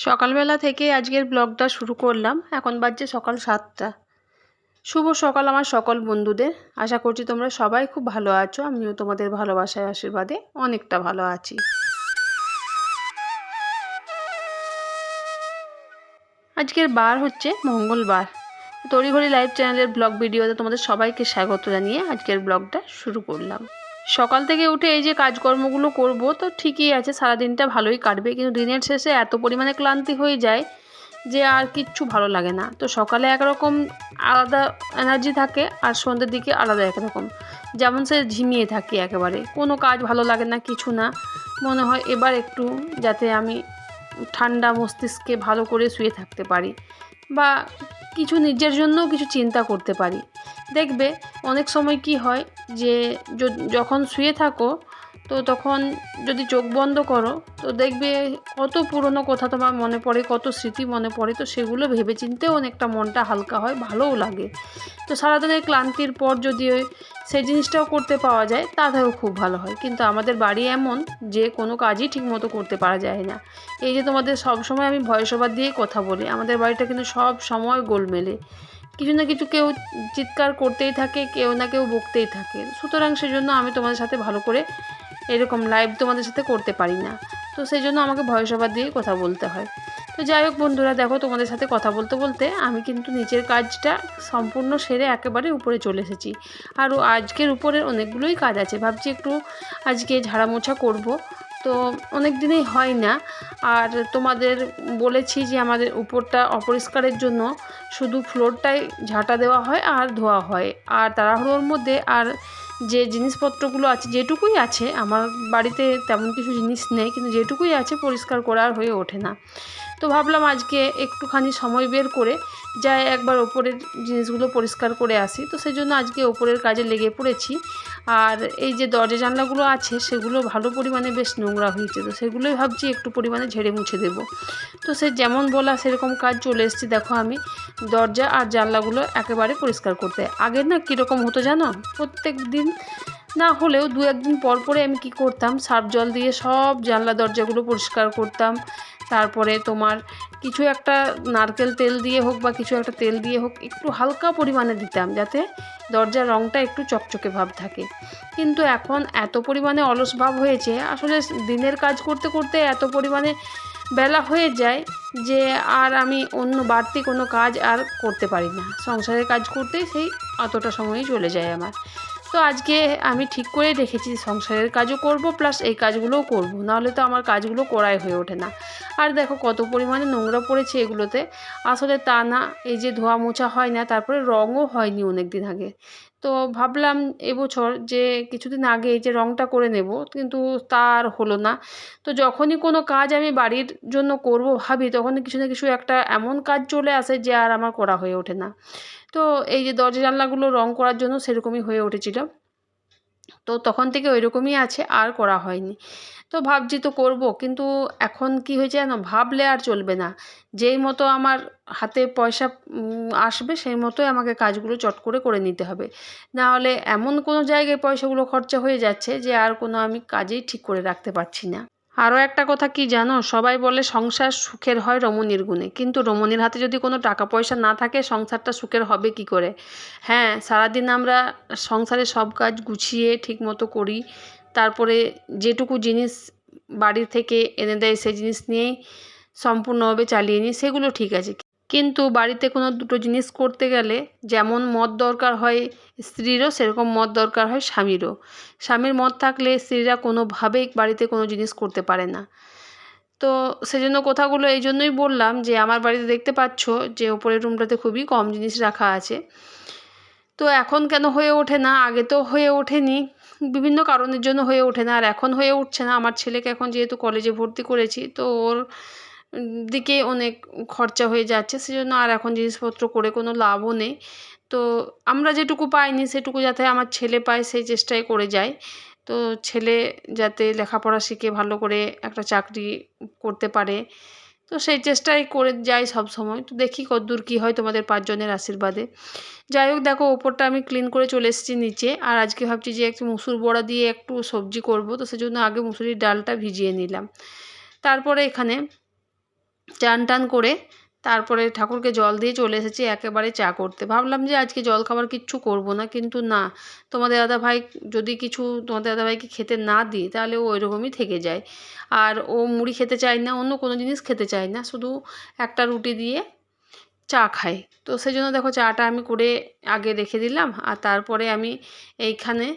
সকালবেলা থেকে আজকের ব্লগটা শুরু করলাম। এখন বাজছে সকাল 7টা। শুভ সকাল আমার সকল বন্ধুদের। আশা করছি তোমরা সবাই খুব ভালো আছো। আমিও তোমাদের ভালোবাসায় আশীর্বাদে অনেকটা ভালো আছি। আজকের বার হচ্ছে মঙ্গলবার। তড়িঘড়ি লাইভ চ্যানেলের ব্লগ ভিডিওতে তোমাদের সবাইকে স্বাগত জানিয়ে আজকের ব্লগটা শুরু করলাম। সকাল থেকে উঠে এই যে কাজকর্মগুলো করব তো ঠিকই আছে, সারাদিনটা ভালোই কাটবে, কিন্তু দিনের শেষে এত পরিমাণে ক্লান্তি হয়ে যায় যে আর কিচ্ছু ভালো লাগে না। তো সকালে একরকম আলাদা এনার্জি থাকে আর সন্ধ্যের দিকে আলাদা একরকম, যেমন সে ঝিমিয়ে থাকি, একেবারে কোনো কাজ ভালো লাগে না, কিছু না। মনে হয় এবার একটু যাতে আমি ঠান্ডা মস্তিষ্কে ভালো করে শুয়ে থাকতে পারি বা কিছু নিজের জন্যও কিছু চিন্তা করতে পারি। দেখবে অনেক সময় কি হয় যে যখন শুয়ে থাকো তো তখন যদি চোখ বন্ধ করো তো দেখবে কত পুরনো কথা তোমার মনে পড়ে, কত স্মৃতি মনে পড়ে। তো সেগুলো ভেবে চিন্তেও অনেকটা মনটা হালকা হয়, ভালোও লাগে। তো সারাদিনের ক্লান্তির পর যদি সেই জিনিসটাও করতে পাওয়া যায় তাতেও খুব ভালো হয়। কিন্তু আমাদের বাড়ি এমন যে কোনো কাজই ঠিকমতো করতে পারা যায় না। এই যে তোমাদের সব সময় আমি ভয়েস ওভার দিয়েই কথা বলি, আমাদের বাড়িটা কিন্তু সব সময় গোলমেলে, কিছু না কিছু কেউ চিৎকার করতেই থাকে, কেউ না কেউ বকতেই থাকে। সুতরাং সেজন্য আমি তোমাদের সাথে ভালো করে এরকম লাইভ তোমাদের সাথে করতে পারি না। তো সেই জন্য আমাকে ভয়েস ওভার দিয়েই কথা বলতে হয়। তো যাই হোক বন্ধুরা, দেখো তোমাদের সাথে কথা বলতে বলতে আমি কিন্তু নিচের কাজটা সম্পূর্ণ সেরে একেবারে উপরে চলে এসেছি। আরও আজকের উপরের অনেকগুলোই কাজ আছে, ভাবছি একটু আজকে ঝাড়া মোছা করব। তো অনেক দিনেই হয় না। আর তোমাদের বলেছি যে আমাদের উপরটা অপরিষ্কারের জন্য শুধু ফ্লোরটাই ঝাঁটা দেওয়া হয় আর ধোয়া হয়। আর তাড়াহুড়োর মধ্যে আর যে জিনিসপত্রগুলো আছে, যেটুকুই আছে, আমার বাড়িতে তেমন কিছু জিনিস নেই, কিন্তু যেটুকুই আছে পরিষ্কার করা আর হয়ে ওঠে না। তো ভাবলাম আজকে একটুখানি সময় বের করে যাই একবার ওপরের জিনিসগুলো পরিষ্কার করে আসি। তো সেই জন্য আজকে ওপরের কাজে লেগে পড়েছি। আর এই যে দরজা জানলাগুলো আছে সেগুলো ভালো পরিমাণে বেশ নোংরা হয়েছে, তো সেগুলোই ভাবছি একটু পরিমাণে ঝেড়ে মুছে দেবো। তো সে যেমন বলা সেরকম কাজ চলে এসেছি। দেখো আমি দরজা আর জানলাগুলো একেবারে পরিষ্কার করতে, আগের না কীরকম হতো জানো, প্রত্যেক দিন না হলেও দু একদিন পর পরে আমি কি করতাম, সার্ফ জল দিয়ে সব জানলা দরজাগুলো পরিষ্কার করতাম। তারপরে তোমার কিছু একটা নারকেল তেল দিয়ে হোক বা কিছু একটা তেল দিয়ে হোক একটু হালকা পরিমাণে দিতাম, যাতে দরজার রঙটা একটু চকচকে ভাব থাকে। কিন্তু এখন এত পরিমাণে অলস ভাব হয়েছে, আসলে দিনের কাজ করতে করতে এত পরিমাণে বেলা হয়ে যায় যে আর আমি অন্য বাড়তি কোনো কাজ আর করতে পারি না। সংসারের কাজ করতেই সেই অতটা সময়ই চলে যায় আমার। তো আজকে আমি ঠিক করে রেখেছি সংসারের কাজও করব প্লাস এই কাজগুলোও করব, নাহলে তো আমার কাজগুলো করাই হয়ে ওঠে না। আর দেখো কত পরিমাণে নোংরা পড়েছে এগুলোতে। আসলে তা না, এই যে ধোয়া মোছা হয় না, তারপরে রঙও হয়নি অনেক দিন আগে। তো ভাবলাম এবছর যে কিছুদিন আগে এই যে রঙটা করে নেব, কিন্তু তা আর হলো না। তো যখনই কোনো কাজ আমি বাড়ির জন্য করব ভাবি, তখনই কিছু না কিছু একটা এমন কাজ চলে আসে যে আর আমার করা হয়ে ওঠে না। তো এই যে দরজা জানলাগুলো রং করার জন্য সেরকমই হয়ে উঠেছিল, তো তখন থেকে ওই রকমই আছে, আর করা হয়নি। তো ভাবছি তো করব, কিন্তু এখন কি হয়েছে জানো, ভাবলে আর চলবে না। যেই মতো আমার হাতে পয়সা আসবে সেই মতোই আমাকে কাজগুলো চট করে করে নিতে হবে। না হলে এমন কোনো জায়গায় পয়সাগুলো খরচা হয়ে যাচ্ছে যে আর কোনো আমি কাজেই ঠিক করে রাখতে পারছি না। আরও একটা কথা কি জানো, সবাই বলে সংসার সুখের হয় রমণীর গুণে, কিন্তু রমণীর হাতে যদি কোনো টাকা পয়সা না থাকে সংসারটা সুখের হবে কি করে? হ্যাঁ, সারাদিন আমরা সংসারের সব কাজ গুছিয়ে ঠিকমতো করি, তারপরে যেটুকু জিনিস বাড়ি থেকে এনে দেয় সেই জিনিস নিয়েই সম্পূর্ণভাবে চালিয়ে নিই, সেগুলো ঠিক আছে। কিন্তু বাড়িতে কোনো দুটো জিনিস করতে গেলে যেমন মত দরকার হয় স্ত্রীরও, সেরকম মত দরকার হয় স্বামীরও। স্বামীর মত থাকলে স্ত্রীরা কোনোভাবেই বাড়িতে কোনো জিনিস করতে পারে না। তো সেজন্য কথাগুলো এই জন্যই বললাম যে আমার বাড়িতে দেখতে পাচ্ছ যে ওপরের রুমটাতে খুবই কম জিনিস রাখা আছে। তো এখন কেন হয়ে ওঠে না, আগে তো হয়ে ওঠেনি, বিভিন্ন কারণের জন্য হয়ে ওঠে না, আর এখন হয়ে উঠছে না। আমার ছেলেকে এখন যেহেতু কলেজে ভর্তি করেছি, তো ওর দিকে অনেক খরচা হয়ে যাচ্ছে, সেজন্য আর এখন জিনিসপত্র করে কোনো লাভও নেই। তো আমরা যেটুকু পাইনি সেটুকু যাতে আমার ছেলে পায় সেই চেষ্টাই করে যাই। তো ছেলে যাতে লেখাপড়া শিখে ভালো করে একটা চাকরি করতে পারে, তো সেই চেষ্টাই করে যাই সব সময়। তো দেখি কতদূর কী হয় তোমাদের 5 জনের আশীর্বাদে। যাই হোক, দেখো ওপরটা আমি ক্লিন করে চলে এসেছি নিচে। আর আজকে ভাবছি যে একটু মুসুর বড়া দিয়ে একটু সবজি করব, তো সেজন্য আগে মুসুরির ডালটা ভিজিয়ে নিলাম। তারপরে এখানে চান টান করে তারপরে ঠাকুরকে জল দিয়ে চলে এসেছি একেবারে চা করতে। ভাবলাম যে আজকে জলখাবার কিচ্ছু করব না, কিন্তু না, তোমাদের দাদাভাই যদি কিছু তোমাদের দাদাভাইকে খেতে না দিই তাহলে ও ওইরকমই থেকে যায়। আর ও মুড়ি খেতে চায় না, অন্য কোনো জিনিস খেতে চায় না, শুধু একটা রুটি দিয়ে চা খাই। তো সেই জন্য দেখো চাটা আমি করে আগে রেখে দিলাম, আর তারপরে আমি এইখানে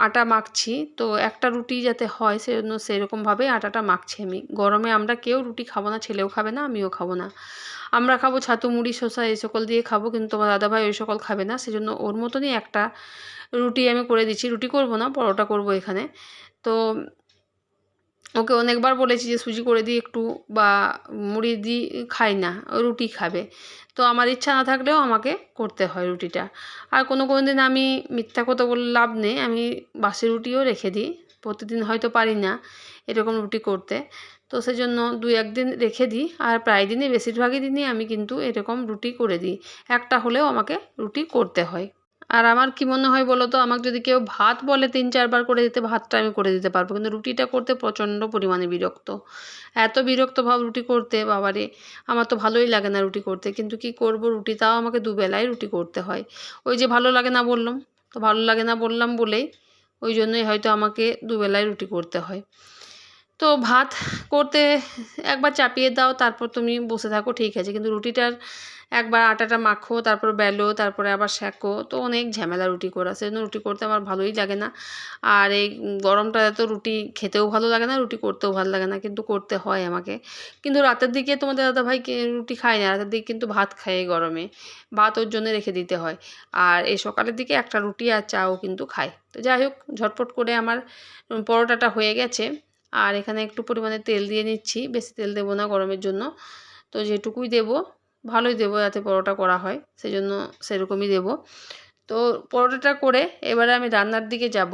আটা মাখছি। তো একটা রুটি যাতে হয় সেজন্য সেরকমভাবে আটাটা মাখছি আমি। গরমে আমরা কেউ রুটি খাবো না, ছেলেও খাবে না, আমিও খাবো না। আমরা খাবো ছাতু মুড়ি শসা এই সকল দিয়ে খাবো, কিন্তু তোমার দাদাভাই ওই সকল খাবে না, সেজন্য ওর মতনই একটা রুটি আমি করে দিচ্ছি। রুটি করব না, পরোটা করব এখানে। তো ওকে অনেকবার বলেছি যে সুজি করে দিই একটু, বা মুড়ি দিই, খাই না, রুটি খাবে। তো আমার ইচ্ছা না থাকলেও আমাকে করতে হয় রুটিটা। আর কোনো দিন আমি মিথ্যা কথা বলে লাভ নেই, আমি বাসি রুটিও রেখে দিই। প্রতিদিন হয়তো পারি না এরকম রুটি করতে, তো সেজন্য 2-1 দিন রেখে দিই। আর প্রায় দিনই, বেশিরভাগই দিনই আমি কিন্তু এরকম রুটি করে দিই। একটা হলেও আমাকে রুটি করতে হয়। আর আমার কি মনে হয় বলো তো, আমাকে যদি কেউ ভাত বলে 3-4 বার করে দিতে, ভাতটা আমি করে দিতে পারবো, কিন্তু রুটিটা করতে প্রচণ্ড পরিমাণে বিরক্ত। এত বিরক্ত ভাব রুটি করতে, বাবারে! আমার তো ভালোই লাগে না রুটি করতে, কিন্তু কি করব, রুটি তাও আমাকে দুবেলাই রুটি করতে হয়। ওই যে ভালো লাগে না বললাম, তো ভালো লাগে না বললাম বলেই ওই জন্যই হয়তো আমাকে দুবেলাই রুটি করতে হয়। তো ভাত করতে একবার চাপিয়ে দাও, তারপর তুমি বসে থাকো, ঠিক আছে, কিন্তু রুটিটার একবার আটাটা মাখো, তারপর বেলো, তারপরে আবার সেঁকো, তো অনেক ঝামেলা রুটি করা, সেজন্য রুটি করতে আমার ভালোই লাগে না। আর এই গরমটায় তো রুটি খেতেও ভালো লাগে না, রুটি করতেও ভালো লাগে না, কিন্তু করতে হয় আমাকে। কিন্তু রাতের দিকে তোমাদের দাদাভাই রুটি খায় না, রাতের দিকে কিন্তু ভাত খায় এই গরমে, ভাত ওর জন্য রেখে দিতে হয়। আর এই সকালের দিকে একটা রুটি আর চাও কিন্তু খায়। তো যাই হোক, ঝটপট করে আমার পরোটাটা হয়ে গেছে। আর এখানে একটু পরিমাণে তেল দিয়ে নিচ্ছি, বেশি তেল দেবো না গরমের জন্য। তো যেটুকুই দেবো ভালোই দেবো, যাতে পরোটা করা হয় সেজন্য সেরকমই দেবো। তো পরোটাটা করে এবারে আমি রান্নার দিকে যাব।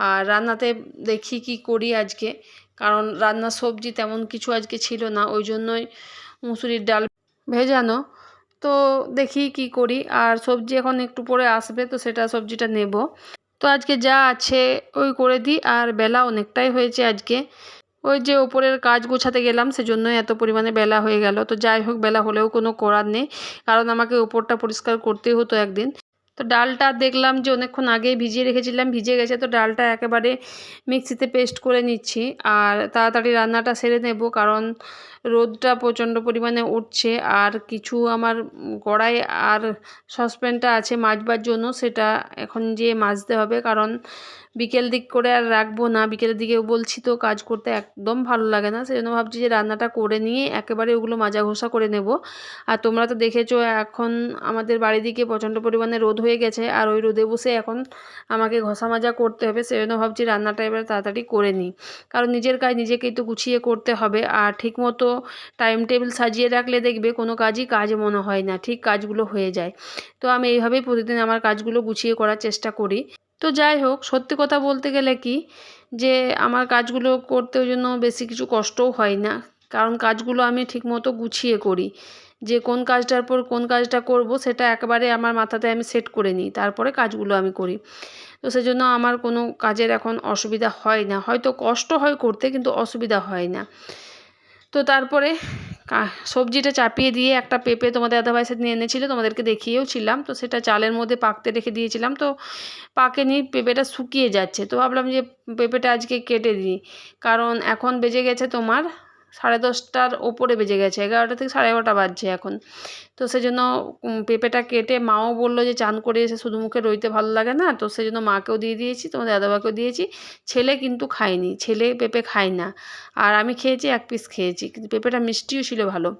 আর রান্নাতে দেখি কি করি আজকে, কারণ রান্নার সবজি তেমন কিছু আজকে ছিল না, ওই জন্যই মুসুরির ডাল ভেজানো। তো দেখি কি করি, আর সবজি এখন একটু পরে আসবে, তো সেটা সবজিটা নেব। তো আজকে যা আছে ওই করে দিই। আর বেলা অনেকটাই হয়েছে আজকে, ওই যে ওপরের কাজ গোছাতে গেলাম সেজন্যই এত পরিমাণে বেলা হয়ে গেল। তো যাই হোক, বেলা হলেও কোনো করার নেই, কারণ আমাকে ওপরটা পরিষ্কার করতেই হতো একদিন। তো ডালটা দেখলাম যে অনেকক্ষণ আগেই ভিজিয়ে রেখেছিলাম, ভিজে গেছে, তো ডালটা একেবারে মিক্সিতে পেস্ট করে নিচ্ছি। আর তাড়াতাড়ি রান্নাটা সেরে নেব, কারণ রোদটা প্রচণ্ড পরিমাণে উঠছে। আর কিছু আমার কড়াই আর সসপ্যানটা আছে মাজবার জন্য, সেটা এখন যেয়ে মাজতে হবে, কারণ বিকেল দিক করে আর রাখবো না। বিকেলের দিকেও বলছি তো, কাজ করতে একদম ভালো লাগে না, সেজন্য ভাবছি যে রান্নাটা করে নিয়ে একেবারে ওগুলো মাজা ঘষা করে নেব। আর তোমরা তো দেখেছো এখন আমাদের বাড়ির দিকে প্রচণ্ড পরিমাণে রোদ হয়ে গেছে, আর ওই রোদে বসে এখন আমাকে ঘষা মাজা করতে হবে, সেজন্য ভাবছি রান্নাটা এবার তাড়াতাড়ি করে নিই, কারণ নিজের কাজ নিজেকেই তো গুছিয়ে করতে হবে। আর ঠিকমতো টাইম টেবিল সাজিয়ে রাখলে দেখবে কোনো কাজই কাজ মনে হয় না, ঠিক কাজগুলো হয়ে যায়। তো আমি এইভাবেই প্রতিদিন আমার কাজগুলো গুছিয়ে করার চেষ্টা করি। তো যাই হোক, সত্যি কথা বলতে গেলে কি, যে আমার কাজগুলো করতে ওই জন্য বেশি কিছু কষ্টও হয় না, কারণ কাজগুলো আমি ঠিকমতো গুছিয়ে করি। যে কোন কাজটার পর কোন কাজটা করব সেটা একেবারে আমার মাথাতে আমি সেট করে নিই, তারপরে কাজগুলো আমি করি। তো সেজন্য আমার কোনো কাজের এখন অসুবিধা হয় না, হয়তো কষ্ট হয় করতে, কিন্তু অসুবিধা হয় না। তো তারপরে সবজিটা চাপিয়ে দিয়ে একটা পেঁপে তোমাদের দাদাভাই সেদিন এনেছিল, তোমাদেরকে দেখিয়েও ছিলাম, তো সেটা চালের মধ্যে পাকতে রেখে দিয়েছিলাম, তো পাকেনি, পেঁপেটা শুকিয়ে যাচ্ছে। তো ভাবলাম যে পেঁপেটা আজকে কেটে দিই, কারণ এখন বেজে গেছে তোমার 10:30টার ওপরে বেজে গেছে, 11টা থেকে 11:30 বাজছে এখন। তো সেজন্য পেঁপেটা কেটে, মাও বললো যে চান করে এসে শুধু মুখে রইতে ভালো লাগে না, তো সেজন্য মাকেও দিয়ে দিয়েছি, তোমাদের দাদাভাইকেও দিয়েছি। ছেলে কিন্তু খায়নি, ছেলে পেঁপে খায় না। আর আমি খেয়েছি, 1 পিস খেয়েছি, কিন্তু পেঁপেটা মিষ্টিও ছিল ভালো।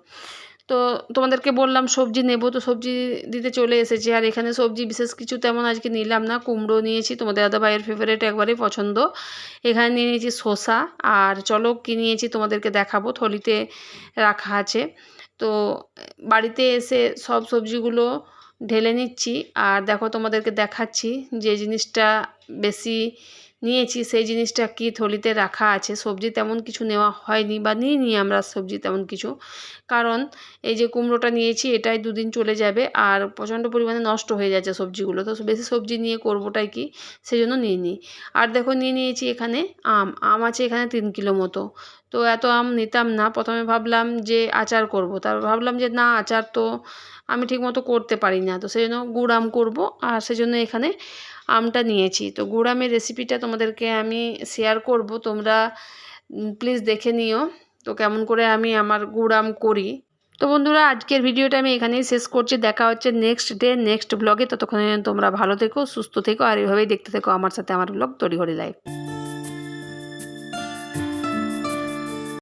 তো তোমাদেরকে বললাম সবজি নেব, তো সবজি দিতে চলে এসেছি। আর এখানে সবজি বিশেষ কিছু তেমন আজকে নিলাম না, কুমড়ো নিয়েছি, তোমাদের দাদাভাইয়ের ফেভারিট, একবারেই পছন্দ। এখানে নিয়ে নিয়েছি শসা। আর চলো কী নিয়েছি তোমাদেরকে দেখাবো, থলিতে রাখা আছে। তো বাড়িতে এসে সব সবজিগুলো ঢেলে নিচ্ছি। আর দেখো তোমাদেরকে দেখাচ্ছি যে জিনিসটা বেশি নিয়েছি সেই জিনিসটা কি থলিতে রাখা আছে। সবজি তেমন কিছু নেওয়া হয়নি, বা নিইনি আমরা সবজি তেমন কিছু, কারণ এই যে কুমড়োটা নিয়েছি এটাই 2 দিন চলে যাবে, আর প্রচণ্ড পরিমাণে নষ্ট হয়ে যাচ্ছে সবজিগুলো, তো বেশি সবজি নিয়ে করবোটাই কি, সেজন্য নিইনি। আর দেখো নিয়ে নিয়েছি এখানে আম আছে এখানে 3 কিলো মতো। তো এত আম নিতাম না। প্রথমে ভাবলাম যে আচার করব, তারপর ভাবলাম যে না, আচার তো আমি ঠিকমতো করতে পারি না, তো সেই জন্য গুড় আম করবো। আর সেজন্য এখানে আমটা নিয়েছি। তো গুড় আমের রেসিপিটা তোমাদেরকে আমি শেয়ার করব, তোমরা প্লিজ দেখে নিও তো কেমন করে আমি আমার গুড় আম করি। তো বন্ধুরা, আজকের ভিডিওটা আমি এখানেই শেষ করছি। দেখা হচ্ছে নেক্সট ডে নেক্সট ব্লগে। ততক্ষণে তোমরা ভালো থেকো, সুস্থ থেকো, আর এভাবেই দেখতে থেকো আমার সাথে আমার ব্লগ তড়িঘড়ি লাইফ।